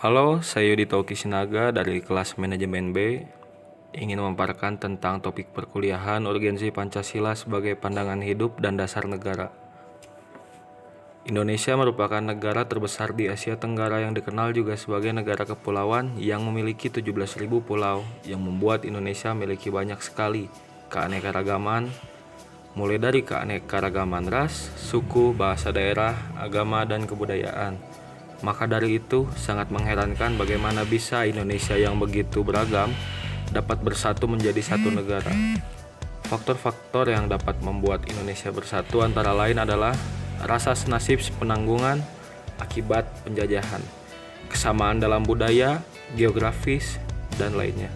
Halo, saya Yudito Kisinaga dari kelas Manajemen B. Ingin memaparkan tentang topik perkuliahan urgensi Pancasila sebagai pandangan hidup dan dasar negara. Indonesia merupakan negara terbesar di Asia Tenggara yang dikenal juga sebagai negara kepulauan yang memiliki 17.000 pulau, yang membuat Indonesia memiliki banyak sekali keanekaragaman, mulai dari keanekaragaman ras, suku, bahasa daerah, agama, dan kebudayaan. Maka dari itu, sangat mengherankan bagaimana bisa Indonesia yang begitu beragam dapat bersatu menjadi satu negara. Faktor-faktor yang dapat membuat Indonesia bersatu antara lain adalah rasa senasib sepenanggungan akibat penjajahan, kesamaan dalam budaya, geografis, dan lainnya.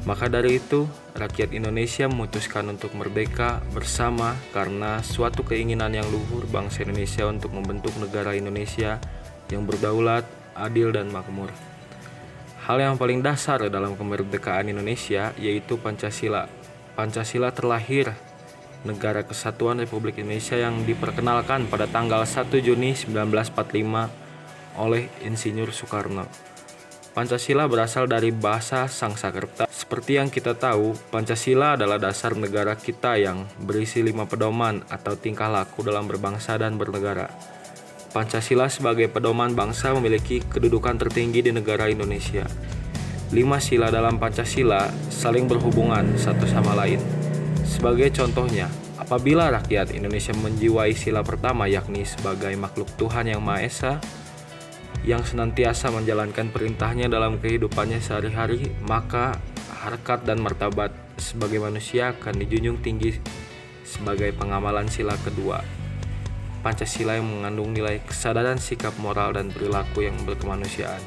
Maka dari itu, rakyat Indonesia memutuskan untuk merdeka bersama karena suatu keinginan yang luhur bangsa Indonesia untuk membentuk negara Indonesia yang berdaulat, adil, dan makmur. Hal yang paling dasar dalam kemerdekaan Indonesia yaitu Pancasila. Pancasila terlahir Negara Kesatuan Republik Indonesia yang diperkenalkan pada tanggal 1 Juni 1945 oleh Insinyur Soekarno. Pancasila berasal dari bahasa Sangsakerta. Seperti yang kita tahu, Pancasila adalah dasar negara kita yang berisi 5 pedoman atau tingkah laku dalam berbangsa dan bernegara. Pancasila sebagai pedoman bangsa memiliki kedudukan tertinggi di negara Indonesia. 5 sila dalam Pancasila saling berhubungan satu sama lain. Sebagai contohnya, apabila rakyat Indonesia menjiwai sila pertama yakni sebagai makhluk Tuhan Yang Maha Esa, yang senantiasa menjalankan perintahnya dalam kehidupannya sehari-hari, maka harkat dan martabat sebagai manusia akan dijunjung tinggi sebagai pengamalan sila kedua. Pancasila yang mengandung nilai kesadaran sikap moral dan perilaku yang berkemanusiaan.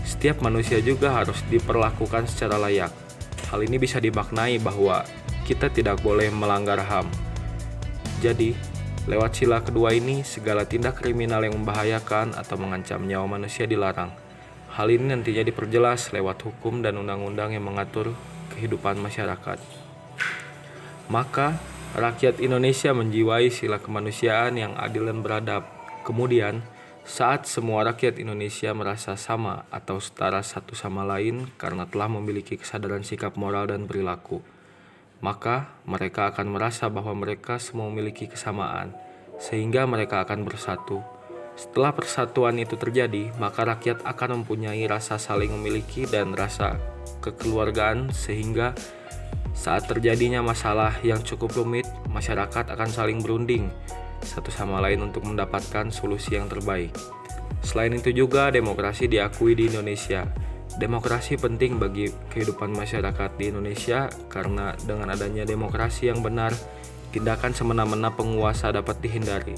Setiap manusia juga harus diperlakukan secara layak. Hal ini bisa dimaknai bahwa kita tidak boleh melanggar HAM. Jadi, lewat sila kedua ini, segala tindak kriminal yang membahayakan atau mengancam nyawa manusia dilarang. Hal ini nantinya diperjelas lewat hukum dan undang-undang yang mengatur kehidupan masyarakat. Maka, rakyat Indonesia menjiwai sila kemanusiaan yang adil dan beradab. Kemudian, saat semua rakyat Indonesia merasa sama atau setara satu sama lain karena telah memiliki kesadaran sikap moral dan perilaku, maka mereka akan merasa bahwa mereka semua memiliki kesamaan, sehingga mereka akan bersatu. Setelah persatuan itu terjadi, maka rakyat akan mempunyai rasa saling memiliki dan rasa kekeluargaan, sehingga saat terjadinya masalah yang cukup rumit, masyarakat akan saling berunding satu sama lain untuk mendapatkan solusi yang terbaik. Selain itu juga demokrasi diakui di Indonesia. Demokrasi penting bagi kehidupan masyarakat di Indonesia karena dengan adanya demokrasi yang benar, tindakan semena-mena penguasa dapat dihindari.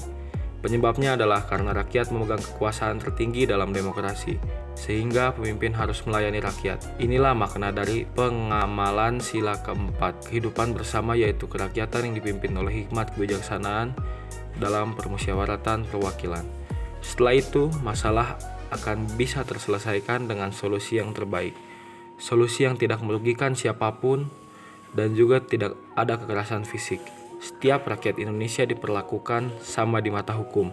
Penyebabnya adalah karena rakyat memegang kekuasaan tertinggi dalam demokrasi, sehingga pemimpin harus melayani rakyat. Inilah makna dari pengamalan sila keempat, kehidupan bersama yaitu kerakyatan yang dipimpin oleh hikmat kebijaksanaan dalam permusyawaratan perwakilan. Setelah itu, masalah akan bisa terselesaikan dengan solusi yang terbaik. Solusi yang tidak merugikan siapapun dan juga tidak ada kekerasan fisik. Setiap rakyat Indonesia diperlakukan sama di mata hukum.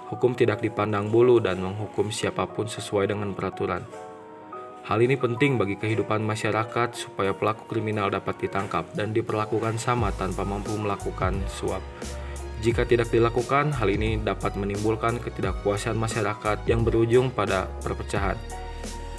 Hukum tidak dipandang bulu dan menghukum siapapun sesuai dengan peraturan. Hal ini penting bagi kehidupan masyarakat supaya pelaku kriminal dapat ditangkap dan diperlakukan sama tanpa mampu melakukan suap. Jika tidak dilakukan, hal ini dapat menimbulkan ketidakpuasan masyarakat yang berujung pada perpecahan.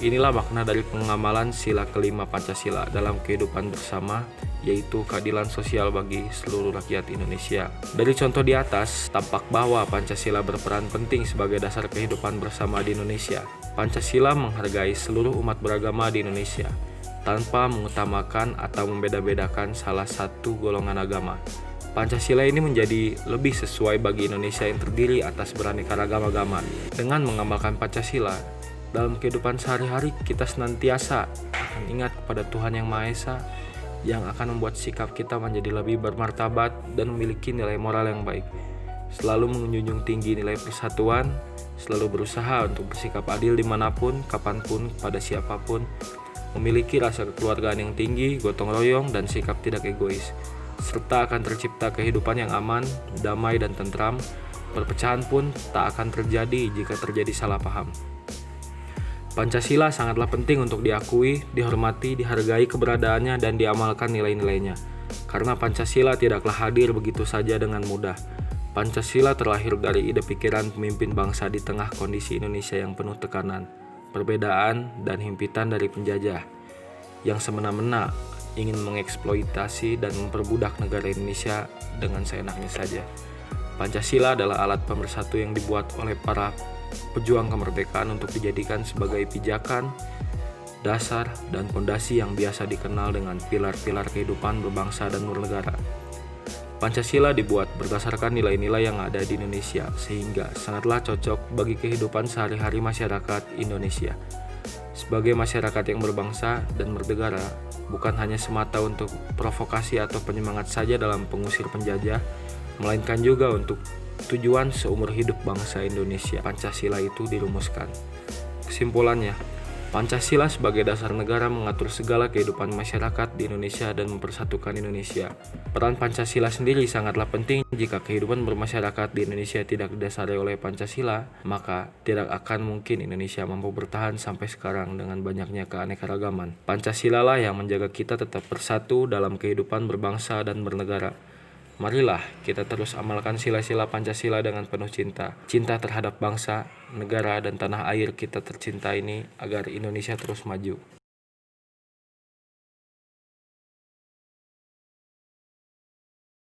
Inilah makna dari pengamalan sila kelima Pancasila dalam kehidupan bersama, yaitu keadilan sosial bagi seluruh rakyat Indonesia. Dari contoh di atas, tampak bahwa Pancasila berperan penting sebagai dasar kehidupan bersama di Indonesia. Pancasila menghargai seluruh umat beragama di Indonesia, tanpa mengutamakan atau membeda-bedakan salah satu golongan agama. Pancasila ini menjadi lebih sesuai bagi Indonesia yang terdiri atas beraneka ragam agama. Dengan mengamalkan Pancasila, dalam kehidupan sehari-hari kita senantiasa akan ingat kepada Tuhan Yang Maha Esa yang akan membuat sikap kita menjadi lebih bermartabat dan memiliki nilai moral yang baik. Selalu menjunjung tinggi nilai persatuan, selalu berusaha untuk bersikap adil dimanapun, kapanpun, pada siapapun, memiliki rasa kekeluargaan yang tinggi, gotong royong, dan sikap tidak egois, serta akan tercipta kehidupan yang aman, damai, dan tentram. Perpecahan pun tak akan terjadi jika terjadi salah paham. Pancasila sangatlah penting untuk diakui, dihormati, dihargai keberadaannya, dan diamalkan nilai-nilainya. Karena Pancasila tidaklah hadir begitu saja dengan mudah. Pancasila terlahir dari ide pikiran pemimpin bangsa di tengah kondisi Indonesia yang penuh tekanan, perbedaan, dan himpitan dari penjajah yang semena-mena ingin mengeksploitasi dan memperbudak negara Indonesia dengan seenaknya saja. Pancasila adalah alat pemersatu yang dibuat oleh para pejuang kemerdekaan untuk dijadikan sebagai pijakan, dasar, dan fondasi yang biasa dikenal dengan pilar-pilar kehidupan berbangsa dan bernegara. Pancasila dibuat berdasarkan nilai-nilai yang ada di Indonesia, sehingga sangatlah cocok bagi kehidupan sehari-hari masyarakat Indonesia. Sebagai masyarakat yang berbangsa dan bernegara, bukan hanya semata untuk provokasi atau penyemangat saja dalam pengusir penjajah, melainkan juga untuk tujuan seumur hidup bangsa Indonesia. Pancasila itu dirumuskan. Kesimpulannya, Pancasila sebagai dasar negara mengatur segala kehidupan masyarakat di Indonesia dan mempersatukan Indonesia. Peran Pancasila sendiri sangatlah penting. Jika kehidupan bermasyarakat di Indonesia tidak didasari oleh Pancasila, maka tidak akan mungkin Indonesia mampu bertahan sampai sekarang dengan banyaknya keanekaragaman. Pancasila lah yang menjaga kita tetap bersatu dalam kehidupan berbangsa dan bernegara. Marilah kita terus amalkan sila-sila Pancasila dengan penuh cinta. Cinta terhadap bangsa, negara, dan tanah air kita tercinta ini agar Indonesia terus maju.